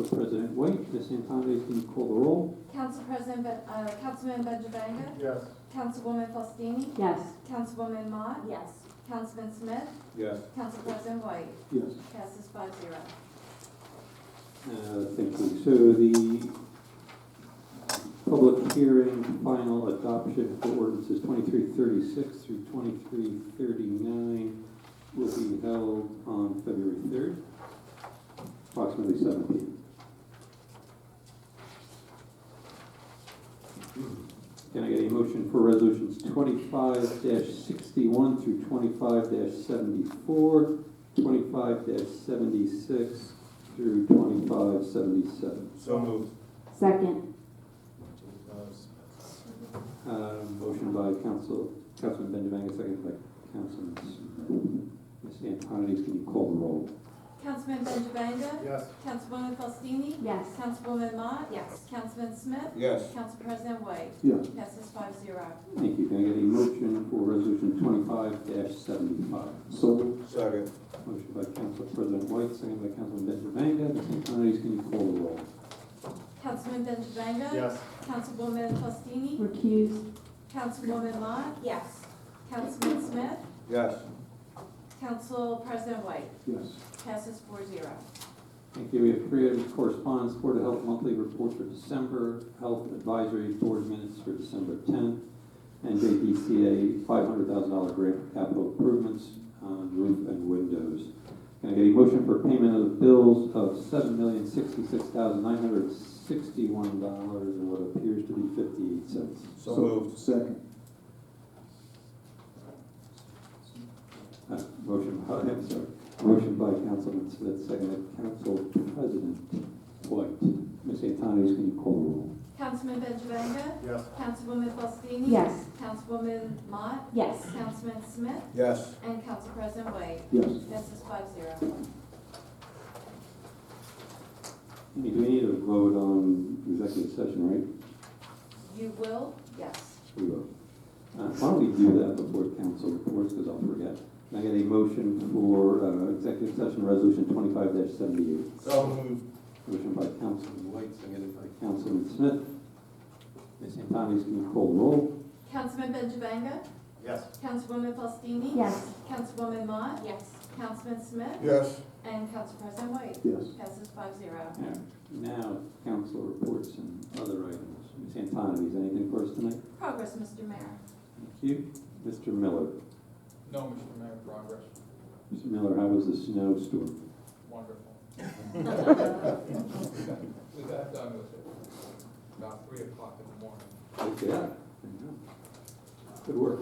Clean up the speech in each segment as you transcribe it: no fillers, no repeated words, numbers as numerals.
Council President White. Ms. Antoni, can you call the roll? Councilman Benjavanga? Yes. Councilwoman Faustini? Yes. Councilwoman Mott? Yes. Councilman Smith? Yes. Council President White? Yes. Passes 5-0. Thank you. So the public hearing, final adoption for ordinances 2336 through 2339 will be held on February 3rd, approximately 7 p.m. Can I get a motion for resolutions 25-61 through 25-74, 25-76 through 25-77? So moved. Second. Motion by Councilman Benjavanga, second by Councilman Smith. Ms. Antoni, can you call the roll? Councilman Benjavanga? Yes. Councilwoman Faustini? Yes. Councilwoman Mott? Yes. Councilman Smith? Yes. Council President White? Yes. Passes 5-0. Thank you. Can I get a motion for resolution 25-75? So second. Motion by Council President White, second by Councilman Benjavanga. Ms. Antoni, can you call the roll? Councilman Benjavanga? Yes. Councilwoman Faustini? Recused. Councilwoman Mott? Yes. Councilman Smith? Yes. Council President White? Yes. Passes 4-0. Thank you. We have three items of correspondence. Board of Health monthly report for December, Health Advisory Board minutes for December 10th, and JDCA $500,000 grant for capital improvements on roof and windows. Can I get a motion for payment of the bills of $7,066,961 and what appears to be 58 cents? So moved. Second. Motion by Councilman Smith, seconded Council President White. Ms. Antoni, can you call the roll? Councilman Benjavanga? Yes. Councilwoman Faustini? Yes. Councilwoman Mott? Yes. Councilman Smith? Yes. And Council President White? Yes. Passes 5-0. Do we need to vote on executive session, right? You will? Yes. We will. Why don't we do that before council reports, because I'll forget. Can I get a motion for executive session resolution 25-78? So moved. Motion by Councilman White, seconded by Councilman Smith. Ms. Antoni, can you call the roll? Councilman Benjavanga? Yes. Councilwoman Faustini? Yes. Councilwoman Mott? Yes. Councilman Smith? Yes. And Council President White? Yes. Passes 5-0. Now, council reports and other items. Ms. Antoni, is anything for us tonight? Progress, Mr. Mayor. Thank you. Mr. Miller. No, Mr. Mayor, progress. Mr. Miller, how was the snowstorm? Wonderful. We got done with it about 3 o'clock in the morning. Yeah. Good work.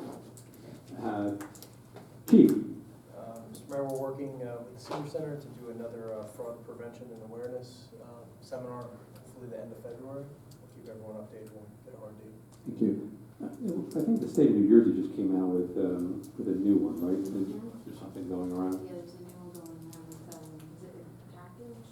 Chief. Mr. Mayor, we're working with the Senior Center to do another fraud prevention and awareness seminar, hopefully the end of February. We'll keep everyone updated when we get a hard date. Thank you. I think the state of New Jersey just came out with a new one, right? There's something going around. Yeah, there's a new one going around with, is it a package?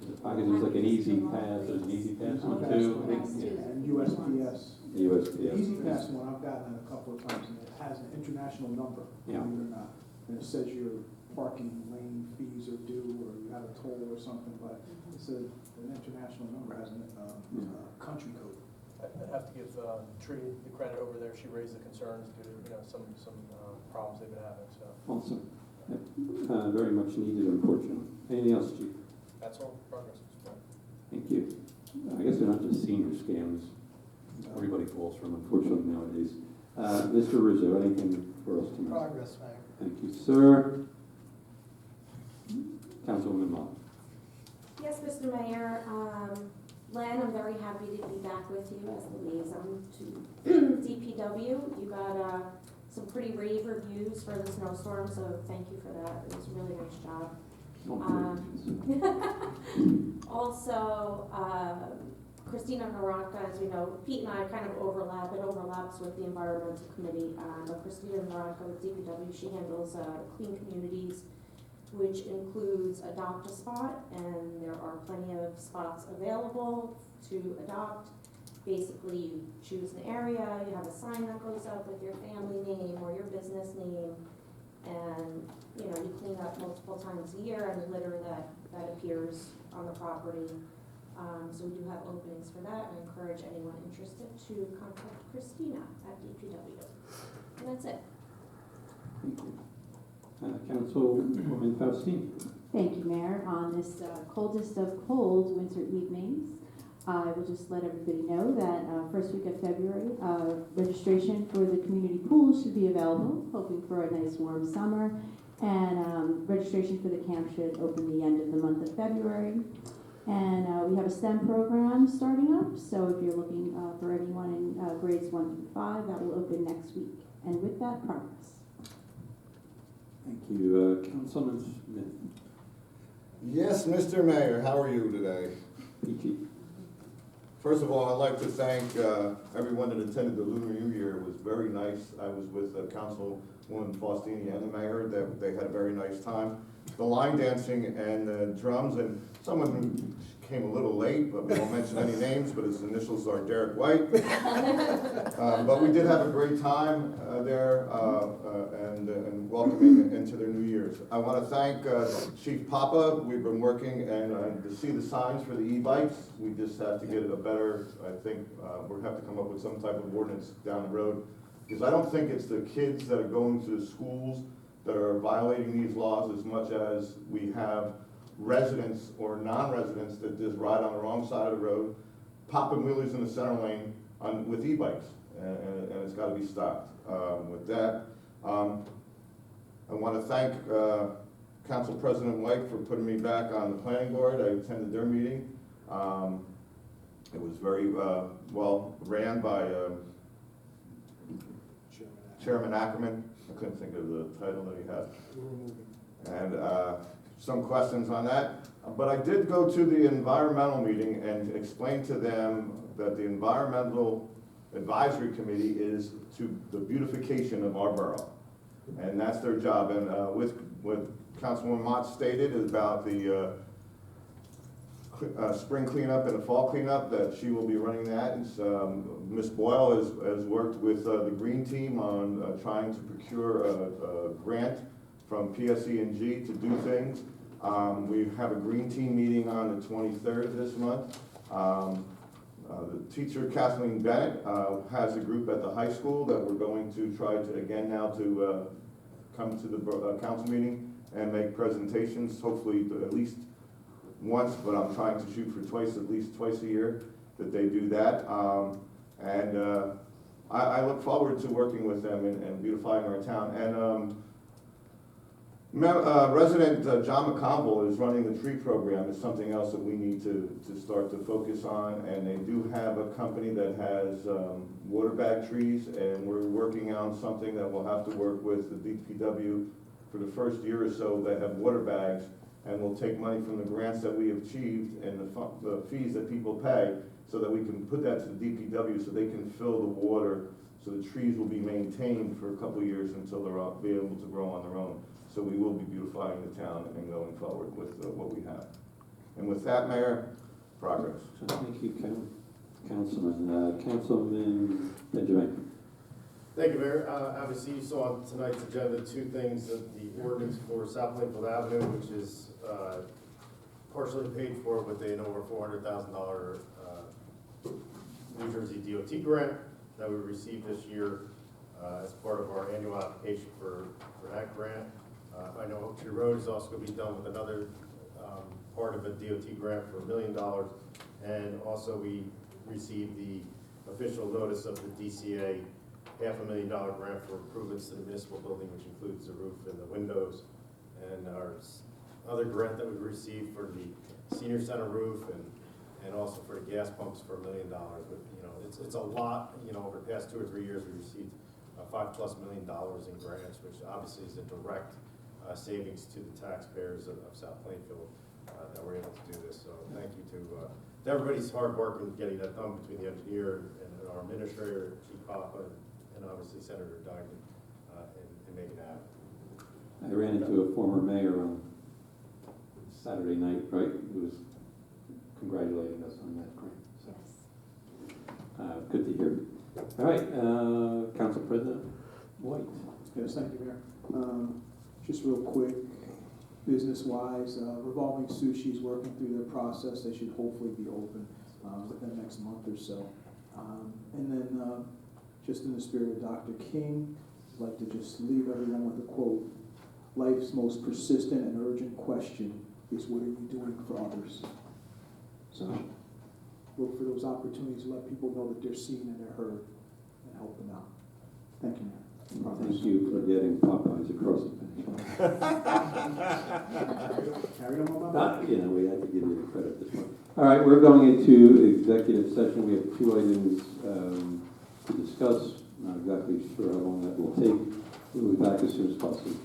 The package is like an easy pass, there's an easy pass one too. I think, And USPS. The USPS. The Easy Pass one, I've gotten it a couple of times, and it has an international number, Yeah. believe it or not. And it says your parking lane fees are due, or you have a toll or something, but it's an international number, hasn't it? Country code. I'd have to give Tree the credit over there. She raised the concerns due to some problems they've been having. So Awesome. Very much needed, unfortunately. Anything else, Chief? that's all progress. Thank you. I guess they're not just senior scams. Everybody falls from, unfortunately, nowadays. Mr. Rizzo, anything for us tonight? Progress, Mayor. Thank you, sir. Councilwoman Mott. Yes, Mr. Mayor. Len, I'm very happy to be back with you as the liaison to DPW. You got some pretty rave reviews for the snowstorm, so thank you for that. It was a really nice job. Also, Christina Naranka, as you know, Pete and I kind of overlap. It overlaps with the environmental committee. But Christina Naranka with DPW, she handles clean communities, which includes Adopt a Spot, and there are plenty of spots available to adopt. Basically, you choose an area, you have a sign that goes up with your family name or your business name, and you clean up multiple times a year, and litter that that appears on the property. So we do have openings for that, and I encourage anyone interested to contact Christina at DPW. And that's it. Thank you. Councilwoman Faustini. Thank you, Mayor. On this coldest of cold winter evenings, I will just let everybody know that first week of February, registration for the community pool should be available, hoping for a nice warm summer. And registration for the camp should open the end of the month of February. And we have a STEM program starting up, so if you're looking for anyone in grades 1 through 5, that will open next week. And with that, progress. Thank you. Councilman Smith. Yes, Mr. Mayor, how are you today? Peachy. First of all, I'd like to thank everyone that attended the Lunar New Year. It was very nice. I was with Councilwoman Faustini and the mayor. They had a very nice time. The line dancing and the drums, and someone came a little late, but we won't mention any names, but his initials are Derek White. But we did have a great time there and welcoming into their New Year's. I want to thank Chief Papa. We've been working and to see the signs for the e-bikes. We just have to get it a better, I think we'll have to come up with some type of ordinance down the road. Because I don't think it's the kids that are going to the schools that are violating these laws as much as we have residents or non-residents that just ride on the wrong side of the road, popping wheelies in the center lane with e-bikes, and it's got to be stopped. With that, I want to thank Council President White for putting me back on the planning board. I attended their meeting. It was very well ran by Chairman Ackerman. I couldn't think of the title that he had. And some questions on that. But I did go to the environmental meeting and explain to them that the Environmental Advisory Committee is to the beautification of our borough. And that's their job. And with what Councilwoman Mott stated about the spring cleanup and the fall cleanup, that she will be running that. Ms. Boyle has worked with the Green Team on trying to procure a grant from PSE&G to do things. We have a Green Team meeting on the 23rd this month. The teacher, Kathleen Bennett, has a group at the high school that we're going to try to, again now, to come to the council meeting and make presentations, hopefully at least once, but I'm trying to shoot for at least twice a year that they do that. I look forward to working with them and beautifying our town. And Resident John McConville is running the tree program. It's something else that we need to start to focus on. And they do have a company that has water bag trees, and we're working on something that we'll have to work with the DPW for the first year or so that have water bags, and we'll take money from the grants that we have achieved and the fees that people pay, so that we can put that to the DPW so they can fill the water, so the trees will be maintained for a couple of years until they'll be able to grow on their own. So we will be beautifying the town and going forward with what we have. And with that, Mayor, progress. Thank you, Councilman. Councilman Benjamin. Thank you, Mayor. Obviously, you saw on tonight's agenda two things: the ordinance for South Plainfield Avenue, which is partially paid for with an over $400,000 New Jersey DOT grant that we received this year as part of our annual application for that grant. I know Oak Tree Road is also going to be done with another part of a DOT grant for $1 million, and also we received the official notice of the DCA $500,000 grant for improvements to the municipal building, which includes the roof and the windows, and our other grant that we received for the senior center roof and also for the gas pumps for $1 million. But, you know, it's a lot. You know, over the past 2 or 3 years, we received $5+ million in grants, which obviously is a direct savings to the taxpayers of South Plainfield that we're able to do this. So thank you to everybody's hard work in getting that done, between the engineer and our administrator, Chief Papa, and obviously Senator Duggan, in making it happen. I ran into a former mayor on Saturday night, right? Who was congratulating us on that grant. So, Yes. good to hear. All right, Council President White. Yes, thank you, Mayor. Just real quick, business-wise. Revolving Sushi is working through their process. They should hopefully be open within the next month or so. And then, just in the spirit of Dr. King, I'd like to just leave everyone with a quote. Life's most persistent and urgent question is, what are you doing for others? So look for those opportunities to let people know that they're seen and they're heard and help them out. Thank you, Mayor. Thank you for getting Popeyes across the finish line. Carry on my back. We had to give you the credit this one. All right, we're going into executive session. We have 2 items to discuss. Not exactly sure how long that will take. We'll be back as soon as possible.